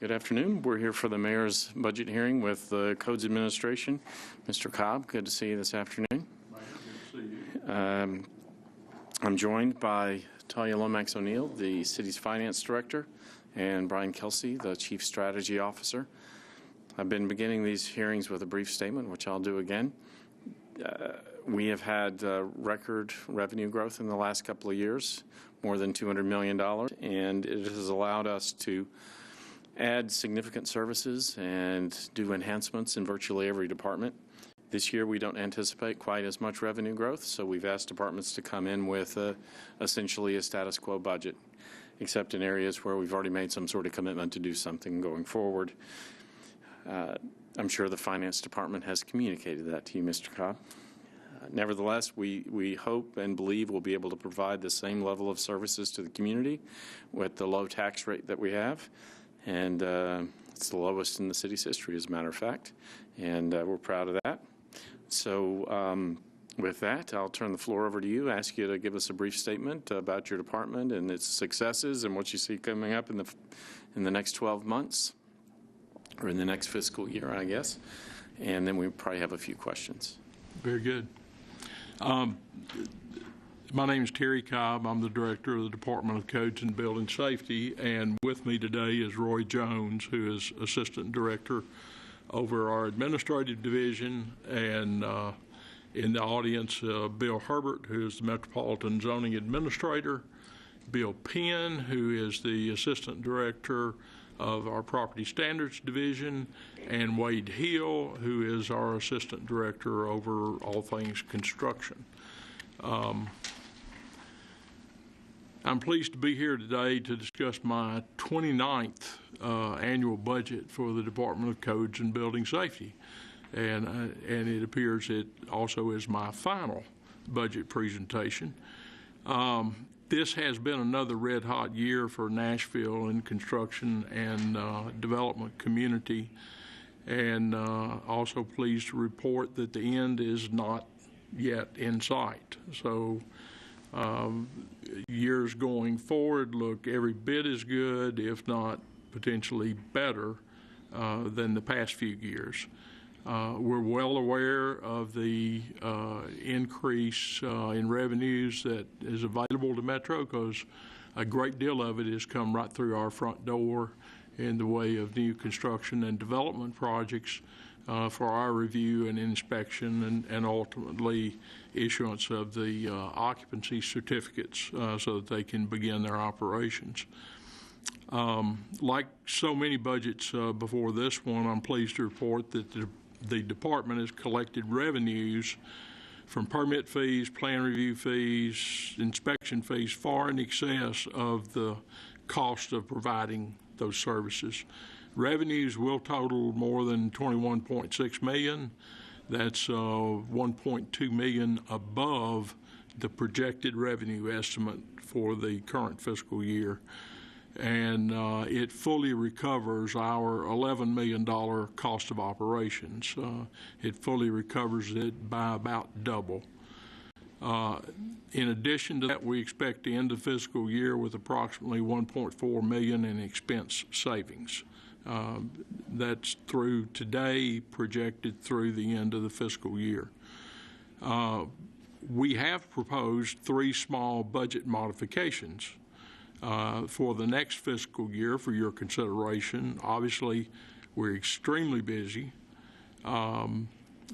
Good afternoon. We're here for the mayor's budget hearing with the Codes Administration. Mr. Cobb, good to see you this afternoon. Good to see you. I'm joined by Talia Lomax O'Neill, the city's finance director, and Brian Kelsey, the chief strategy officer. I've been beginning these hearings with a brief statement, which I'll do again. We have had record revenue growth in the last couple of years, more than $200 million, and it has allowed us to add significant services and do enhancements in virtually every department. This year we don't anticipate quite as much revenue growth, so we've asked departments to come in with essentially a status quo budget, except in areas where we've already made some sort of commitment to do something going forward. I'm sure the finance department has communicated that to you, Mr. Cobb. Nevertheless, we hope and believe we'll be able to provide the same level of services to the community with the low tax rate that we have. And it's the lowest in the city's history, as a matter of fact, and we're proud of that. So with that, I'll turn the floor over to you, ask you to give us a brief statement about your department and its successes and what you see coming up in the next 12 months, or in the next fiscal year, I guess, and then we probably have a few questions. Very good. My name is Terry Cobb. I'm the director of the Department of Codes and Building Safety, and with me today is Roy Jones, who is assistant director over our administrative division, and in the audience, Bill Herbert, who is the Metropolitan Zoning Administrator, Bill Penn, who is the assistant director of our Property Standards Division, and Wade Hill, who is our assistant director over all things construction. I'm pleased to be here today to discuss my 29th annual budget for the Department of Codes and Building Safety, and it appears it also is my final budget presentation. This has been another red-hot year for Nashville in construction and development community, and also pleased to report that the end is not yet in sight. So years going forward look every bit as good, if not potentially better, than the past few years. We're well aware of the increase in revenues that is available to Metro, because a great deal of it has come right through our front door in the way of new construction and development projects for our review and inspection, and ultimately issuance of the occupancy certificates so that they can begin their operations. Like so many budgets before this one, I'm pleased to report that the department has collected revenues from permit fees, plan review fees, inspection fees far in excess of the cost of providing those services. Revenues will total more than $21.6 million. That's $1.2 million above the projected revenue estimate for the current fiscal year. And it fully recovers our $11 million cost of operations. It fully recovers it by about double. In addition to that, we expect to end the fiscal year with approximately $1.4 million in expense savings. That's through today, projected through the end of the fiscal year. We have proposed 3 small budget modifications for the next fiscal year for your consideration. Obviously, we're extremely busy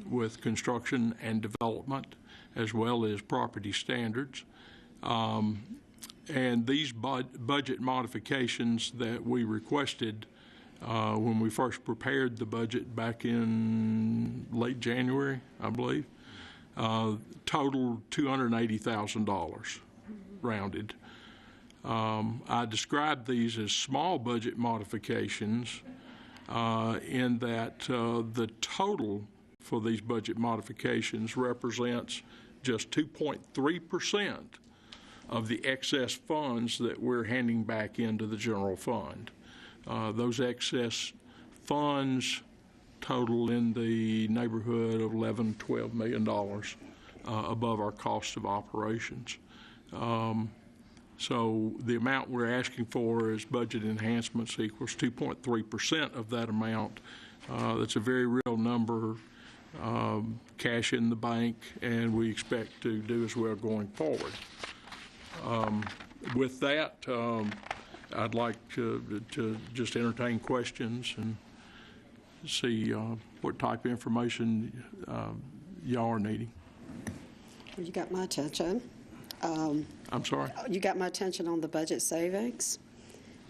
with construction and development, as well as property standards. And these budget modifications that we requested when we first prepared the budget back in late January, I believe, totaled $280,000 rounded. I described these as small budget modifications in that the total for these budget modifications represents just 2.3% of the excess funds that we're handing back into the general fund. Those excess funds total in the neighborhood of $11–12 million above our cost of operations. So the amount we're asking for as budget enhancements equals 2.3% of that amount. That's a very real number, cash in the bank, and we expect to do as well going forward. With that, I'd like to just entertain questions and see what type of information y'all are needing. You got my attention. I'm sorry? You got my attention on the budget savings,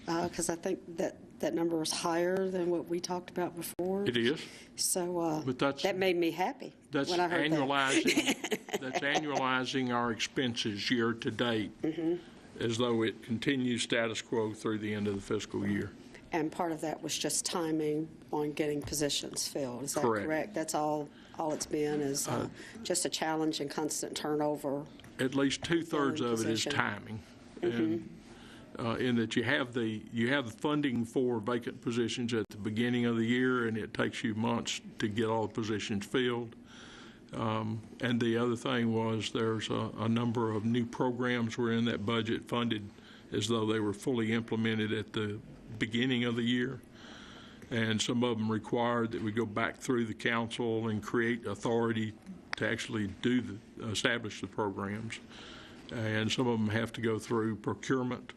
because I think that number is higher than what we talked about before. It is. So But that made me happy That's when I heard annualizing. That's annualizing our expenses year to date, as though it continues status quo through the end of the fiscal year. And part of that was just timing on getting positions filled. Is that correct? That's all it's been is just a challenge and constant turnover. At least 2/3 of it is timing, and in that you have the funding for vacant positions at the beginning of the year, and it takes you months to get all the positions filled. And the other thing was there's a number of new programs were in that budget funded as though they were fully implemented at the beginning of the year. And some of them required that we go back through the council and create authority to actually establish the programs. And some of them have to go through procurement.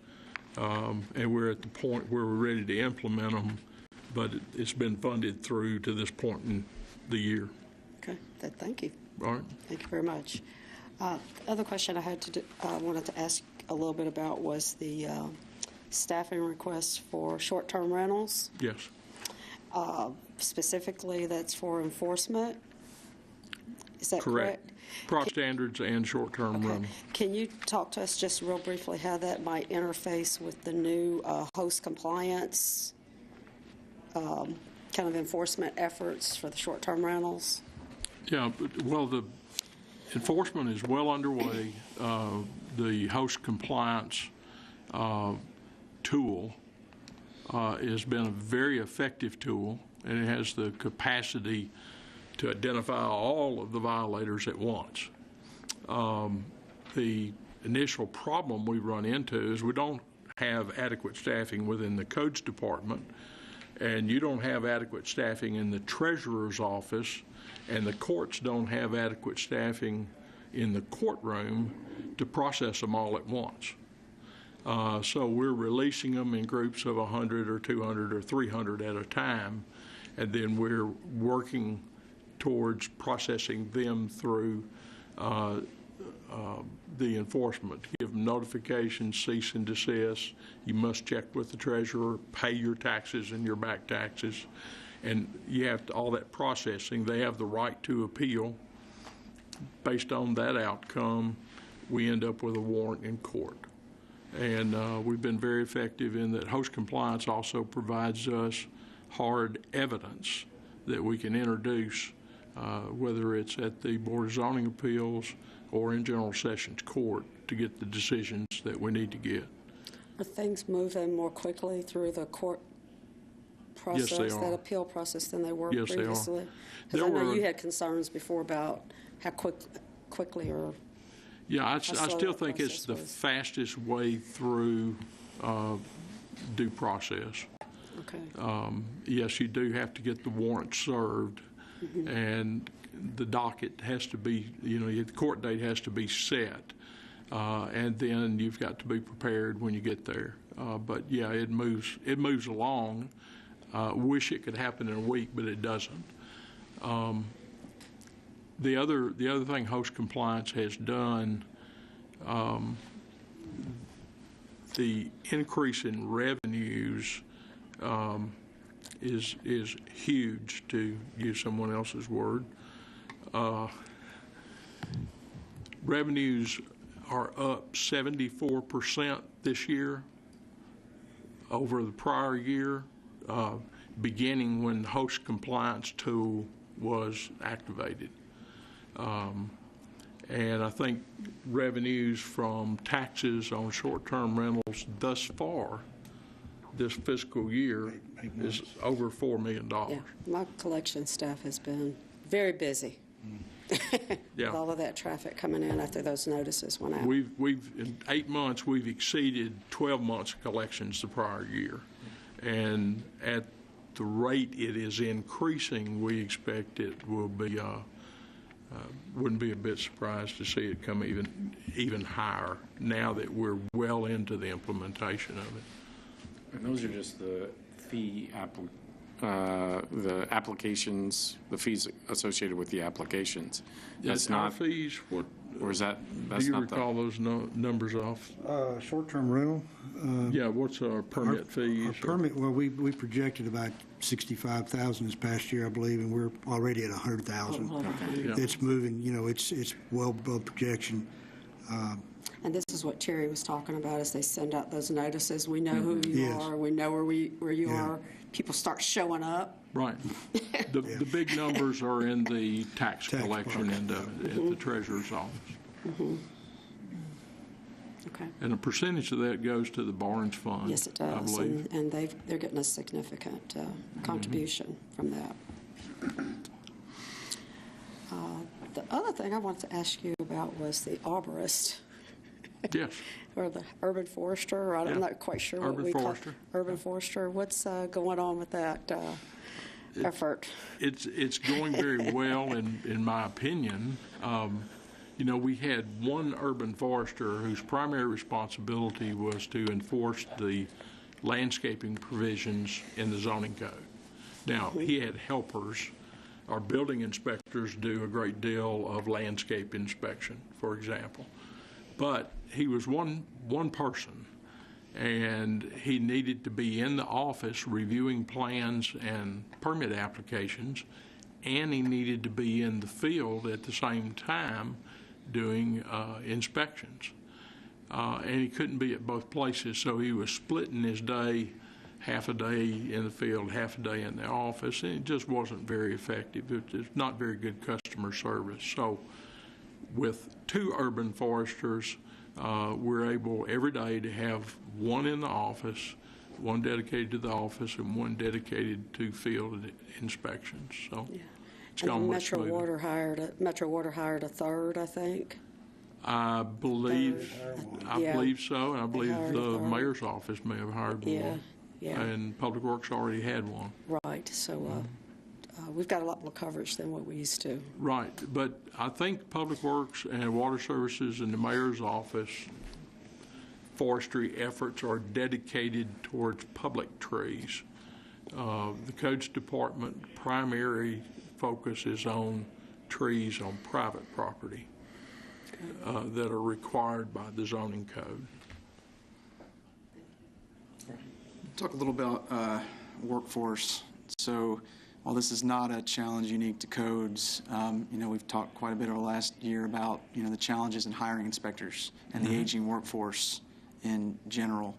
And we're at the point where we're ready to implement them, but it's been funded through to this point in the year. Okay, thank you. All right. Thank you very much. The other question I wanted to ask a little bit about was the staffing requests for short-term rentals. Yes. Specifically, that's for enforcement. Is that correct? Pro standards and short-term rental. Can you talk to us just real briefly how that might interface with the new host compliance kind of enforcement efforts for the short-term rentals? Yeah, well, the enforcement is well underway. The host compliance tool has been a very effective tool, and it has the capacity to identify all of the violators at once. The initial problem we run into is we don't have adequate staffing within the codes department, and you don't have adequate staffing in the treasurer's office, and the courts don't have adequate staffing in the courtroom to process them all at once. So we're releasing them in groups of 100 or 200 or 300 at a time, and then we're working towards processing them through the enforcement. Give them notifications, cease and desist. You must check with the treasurer, pay your taxes and your back taxes, and you have to, all that processing. They have the right to appeal. Based on that outcome, we end up with a warrant in court. And we've been very effective in that. Host compliance also provides us hard evidence that we can introduce, whether it's at the Board of Zoning Appeals or in General Sessions Court, to get the decisions that we need to get. Are things moving more quickly through the court process, Yes, they are. that appeal process, than they were Yes, they are. previously? Because I know you had concerns before about how quickly or... Yeah, I slow still that think it's process the was. fastest way through due process. Okay. Yes, you do have to get the warrant served, and the docket has to be, the court date has to be set, and then you've got to be prepared when you get there. But yeah, it moves along. Wish it could happen in a week, but it doesn't. The other thing host compliance has done, the increase in revenues is huge, to use someone else's word. Revenues are up 74% this year over the prior year, beginning when the host compliance tool was activated. And I think revenues from taxes on short-term rentals thus far this fiscal year is over $4 million. Yeah, my collection staff has been very busy. Yeah. With all of that traffic coming in after those notices went out. We've in 8 months, we've exceeded 12 months of collections the prior year. And at the rate it is increasing, we expect it will be, wouldn't be a bit surprised to see it come even higher now that we're well into the implementation of it. And those are just the the applications, the fees associated with the applications. That's Our not, fees, what, or is that, do that's you not the, recall those numbers off? Short-term rental. Yeah, what's our permit fees? Our permit, well, we projected about 65,000 this past year, I believe, and we're already at 100,000. Yeah. It's moving, it's well above projection. And this is what Terry was talking about, as they send out those notices. We know who you Yes. are, we know where you Yeah. are. People start showing up. Right. The big numbers are in the tax Tax collection box. and at the treasurer's office. Okay. And a percentage of that goes to the Barnes Fund. Yes, it I does. believe. And they're getting a significant contribution from that. The other thing I wanted to ask you about was the arborist. Yes. Or the urban forester, I'm Yeah. not quite sure what Urban we call forester. urban forester. What's going on with that effort? It's going very well, in my opinion. We had one urban forester whose primary responsibility was to enforce the landscaping provisions in the zoning code. Now, he had helpers. Our building inspectors do a great deal of landscape inspection, for example. But he was one person, and he needed to be in the office reviewing plans and permit applications, and he needed to be in the field at the same time doing inspections. And he couldn't be at both places, so he was splitting his day, half a day in the field, half a day in the office, and it just wasn't very effective. It's not very good customer service. So with two urban foresters, we're able every day to have one in the office, one dedicated to the office, and one dedicated to field inspections. So it's gone much Metro smoother. Water hired a third, I think. I believe Yeah. so, and I believe hired a the third. mayor's office may have hired Yeah, one. yeah. And Public Works already had one. Right. So we've got a lot more coverage than what we used to. Right, but I think Public Works and Water Services and the mayor's office forestry efforts are dedicated towards public trees. The Codes Department primary focus is on trees on private property that are required by the zoning code. Talk a little about workforce. So while this is not a challenge unique to codes, we've talked quite a bit over the last year about, the challenges in hiring inspectors and the aging workforce in general.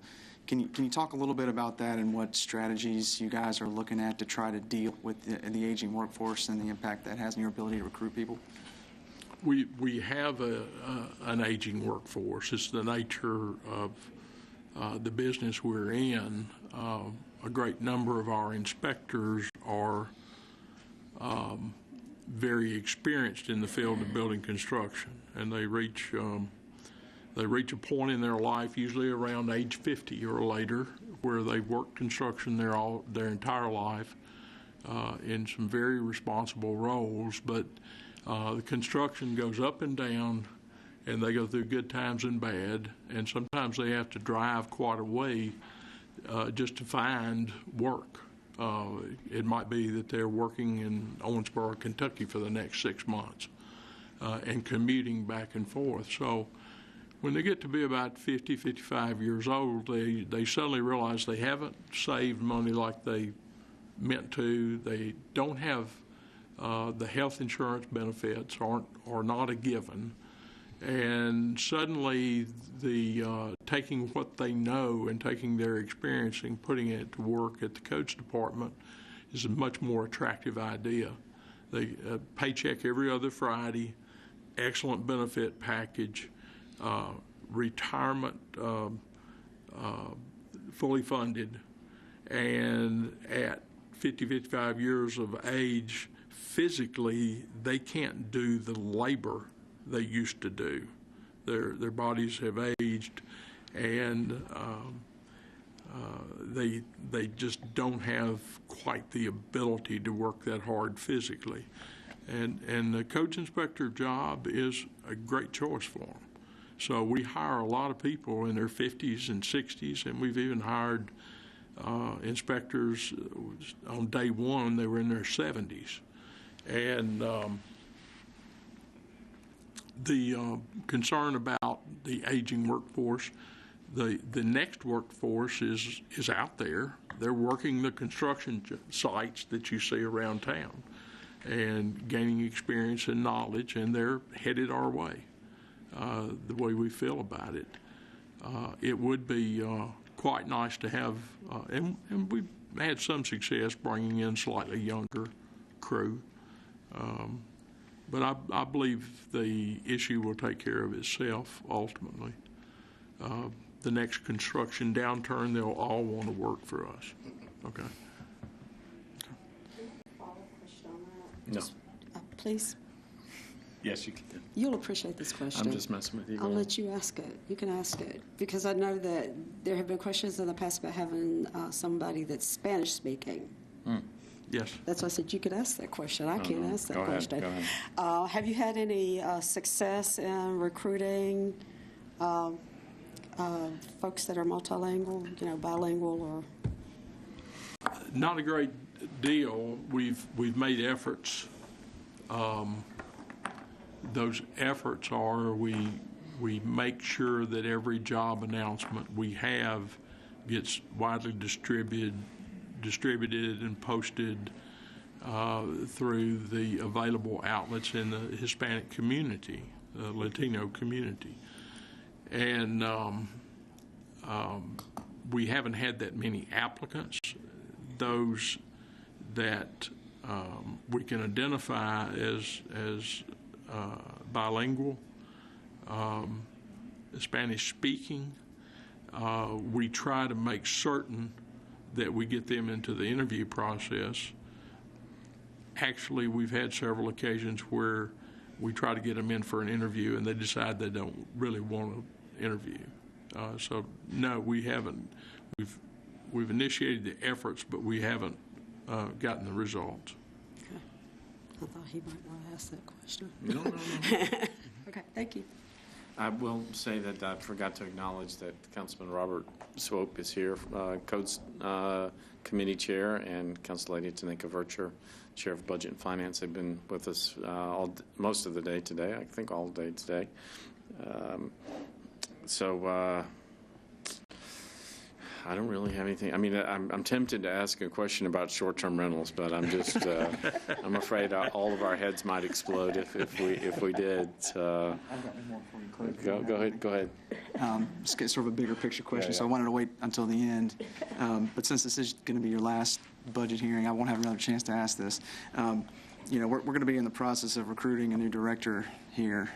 Can you talk a little bit about that and what strategies you guys are looking at to try to deal with the aging workforce and the impact that has on your ability to recruit people? We have an aging workforce. It's the nature of the business we're in. A great number of our inspectors are very experienced in the field of building construction, and they reach a point in their life, usually around age 50 or later, where they've worked construction their entire life in some very responsible roles. But the construction goes up and down, and they go through good times and bad, and sometimes they have to drive quite a way just to find work. It might be that they're working in Owensboro, Kentucky for the next 6 months and commuting back and forth. So when they get to be about 50, 55 years old, they suddenly realize they haven't saved money like they meant to. They don't have the health insurance benefits are not a given. And suddenly the taking what they know and taking their experience and putting it to work at the Codes Department is a much more attractive idea. They paycheck every other Friday, excellent benefit package, retirement fully funded, and at 50, 55 years of age, physically, they can't do the labor they used to do. Their bodies have aged, and they just don't have quite the ability to work that hard physically. And the codes inspector job is a great choice for them. So we hire a lot of people in their 50s and 60s, and we've even hired inspectors on day one, they were in their 70s. And the concern about the aging workforce, the next workforce is out there. They're working the construction sites that you see around town and gaining experience and knowledge, and they're headed our way, the way we feel about it. It would be quite nice to have, and we've had some success bringing in slightly younger crew. But I believe the issue will take care of itself ultimately. The next construction downturn, they'll all want to work for us. Okay. No. Please. Yes, you can. You'll appreciate this question. I'm just messing with you. I'll let you ask it. You can ask it. Because I know that there have been questions in the past about having somebody that's Spanish speaking. Yes. That's why I said you could ask that question. I can't ask that Go ahead, question. go ahead. Have you had any success in recruiting folks that are multilingual, bilingual, or? Not a great deal. We've made efforts. Those efforts are we make sure that every job announcement we have gets widely distributed and posted through the available outlets in the Hispanic community, the Latino community. And we haven't had that many applicants. Those that we can identify as bilingual, Spanish speaking, we try to make certain that we get them into the interview process. Actually, we've had several occasions where we try to get them in for an interview and they decide they don't really want to interview. So no, we haven't. We've initiated the efforts, but we haven't gotten the results. Okay. I thought he might want to ask that question. No. Okay, thank you. I will say that I forgot to acknowledge that Councilman Robert Swope is here, Codes Committee Chair, and Council Lady Tanika Vercher, Chair of Budget and Finance. They've been with us most of the day today, I think all day today. So I don't really have anything. I mean, I'm tempted to ask a question about short-term rentals, but I'm just I'm afraid all of our heads might explode if we did. I've got one more for you, Clerk. Go ahead. Just get sort of a bigger picture question, Yeah. so I wanted to wait until the end. But since this is going to be your last budget hearing, I won't have another chance to ask this. We're going to be in the process of recruiting a new director here.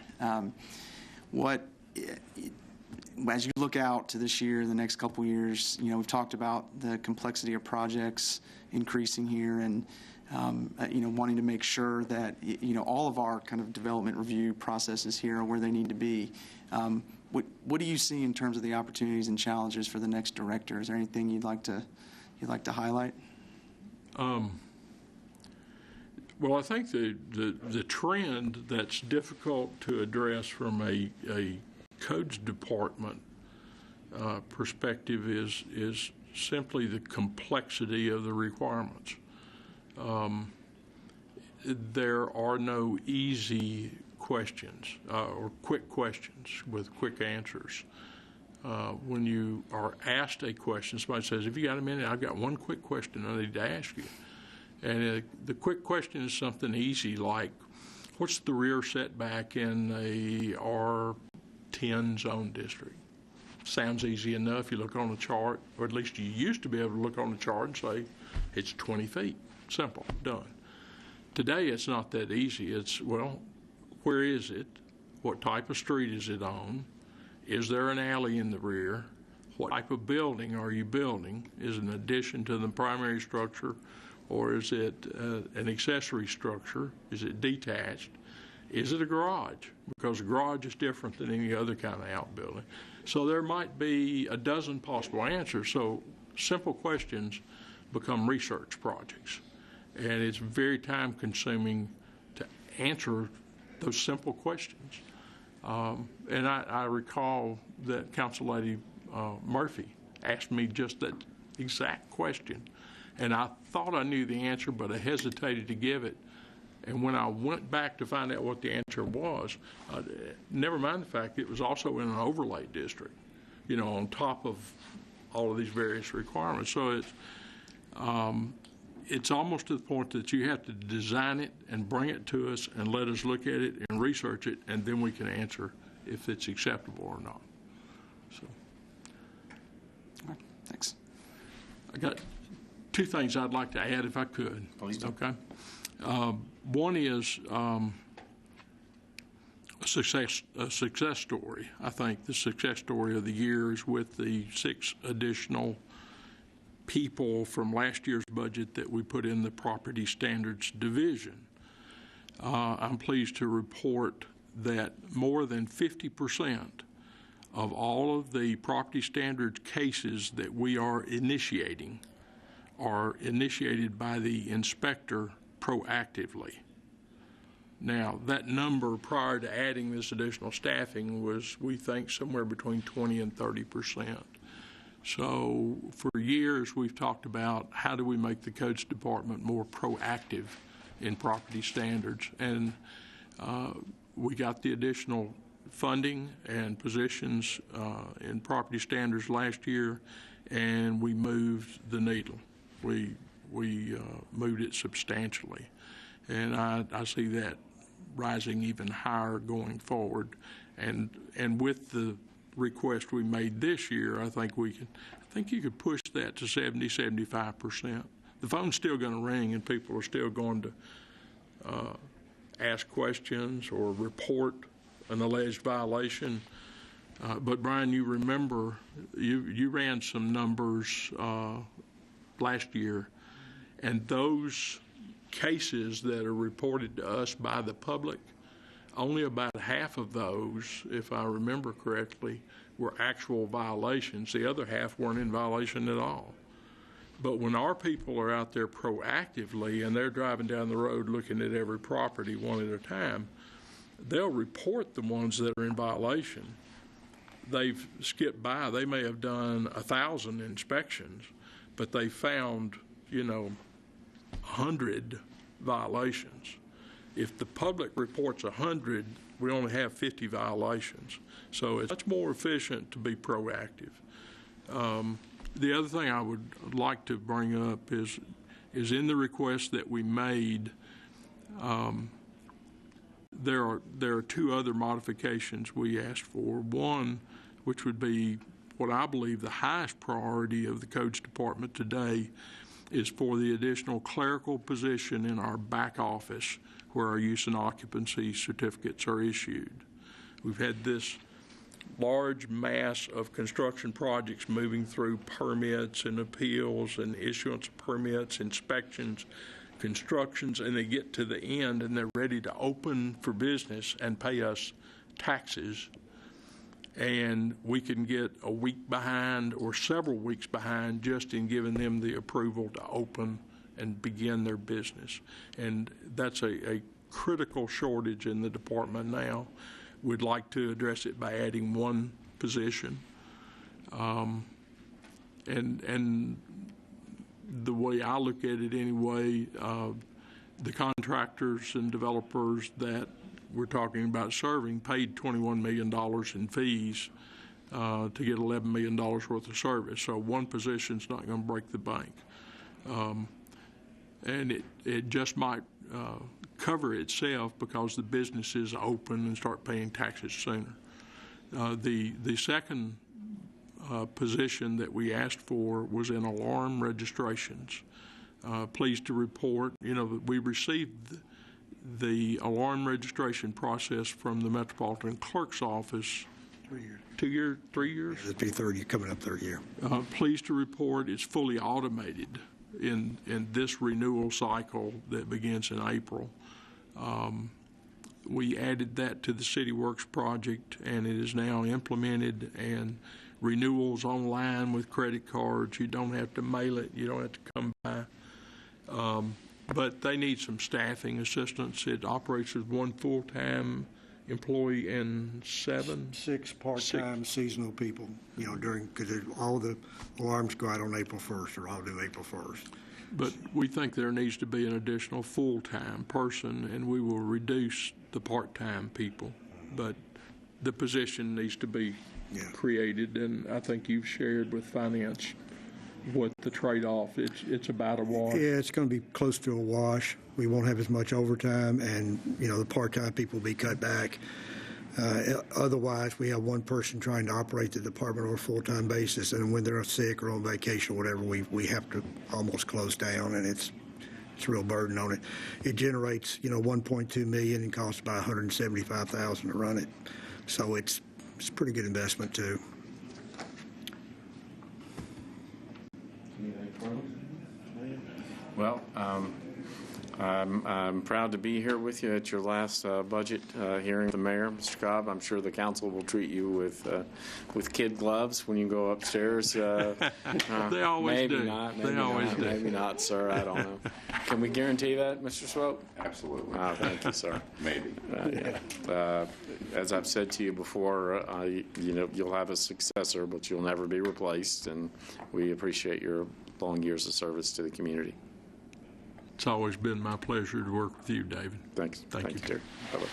As you look out to this year, the next couple of years, we've talked about the complexity of projects increasing here, and wanting to make sure that all of our kind of development review processes here are where they need to be. What do you see in terms of the opportunities and challenges for the next director? Is there anything you'd like to highlight? Well, I think the trend that's difficult to address from a codes department perspective is simply the complexity of the requirements. There are no easy questions or quick questions with quick answers. When you are asked a question, somebody says, "Have you got a minute? I've got one quick question I need to ask you." And the quick question is something easy like, what's the rear setback in a R10 zone district? Sounds easy enough. You look on the chart, or at least you used to be able to look on the chart and say, it's 20 feet. Simple, done. Today, it's not that easy. It's, well, where is it? What type of street is it on? Is there an alley in the rear? What type of building are you building? Is it an addition to the primary structure, or is it an accessory structure? Is it detached? Is it a garage? Because a garage is different than any other kind of outbuilding. So there might be a dozen possible answers. So simple questions become research projects. And it's very time consuming to answer those simple questions. And I recall that Council Lady Murphy asked me just that exact question. And I thought I knew the answer, but I hesitated to give it. And when I went back to find out what the answer was, never mind the fact it was also in an overlay district, on top of all of these various requirements. So it's almost to the point that you have to design it and bring it to us and let us look at it and research it, and then we can answer if it's acceptable or not. So, All right, thanks. I got two things I'd like to add if I could. Please do. Okay. One is a success story. I think the success story of the year is with the 6 additional people from last year's budget that we put in the Property Standards Division. I'm pleased to report that more than 50% of all of the property standards cases that we are initiated by the inspector proactively. Now, that number prior to adding this additional staffing was, we think, somewhere between 20 and 30%. So for years, we've talked about how do we make the Codes Department more proactive in property standards. And we got the additional funding and positions in property standards last year, and we moved the needle. We moved it substantially. And I see that rising even higher going forward. And with the request we made this year, I think you could push that to 75%. The phone's still going to ring and people are still going to ask questions or report an alleged violation. But Brian, you remember, you ran some numbers last year, and those cases that are reported to us by the public, only about half of those, if I remember correctly, were actual violations. The other half weren't in violation at all. But when our people are out there proactively and they're driving down the road looking at every property one at a time, they'll report the ones that are in violation. They've skipped by. They may have done 1,000 inspections, but they found, 100 violations. If the public reports 100, we only have 50 violations. So it's much more efficient to be proactive. The other thing I would like to bring up is in the request that we made, there are 2 other modifications we asked for. One, which would be what I believe the highest priority of the Codes Department today, is for the additional clerical position in our back office where our use and occupancy certificates are issued. We've had this large mass of construction projects moving through permits and appeals and issuance of permits, inspections, constructions, and they get to the end and they're ready to open for business and pay us taxes. And we can get a week behind or several weeks behind just in giving them the approval to open and begin their business. And that's a critical shortage in the department now. We'd like to address it by adding 1 position. And the way I look at it anyway, the contractors and developers that we're talking about serving paid $21 million in fees to get $11 million worth of service. So 1 position's not going to break the bank. And it just might cover itself because the businesses open and start paying taxes sooner. The second position that we asked for was in alarm registrations. Pleased to report, we received the alarm registration process from the Metropolitan Clerk's Office 3 years. 2 years, 3 years? It'll be 30, coming up 3rd year. Pleased to report it's fully automated. in this renewal cycle that begins in April. We added that to the City Works project, and it is now implemented, and renewals online with credit cards. You don't have to mail it. You don't have to come by. But they need some staffing assistance. It operates with one full-time employee and Six part-time seasonal people, because all the alarms go out on April 1st, or all do April 1st. But we think there needs to be an additional full-time person, and we will reduce the part-time people. But the position needs to be created, and I think you've shared with finance what the trade-off. It's about a wash. Yeah, it's going to be close to a wash. We won't have as much overtime, and, the part-time people will be cut back. Otherwise, we have one person trying to operate the department on a full-time basis, and when they're sick or on vacation or whatever, we have to almost close down, and it's a real burden on it. It generates, $1.2 million and costs about $175,000 to run it. So it's a pretty good investment, too. Well, I'm proud to be here with you at your last budget hearing with the mayor, Mr. Cobb. I'm sure the council will treat you with kid gloves when you go upstairs. They always maybe do. Not. They always do. Maybe not, sir. I don't know. Can we guarantee that, Mr. Swope? Absolutely. Oh, thank you, sir. Maybe. As I've said to you before, you'll have a successor, but you'll never be replaced, and we appreciate your long years of service to the community. It's always been my pleasure to work with you, David. Thanks. Thank you. Terry. Bye-bye.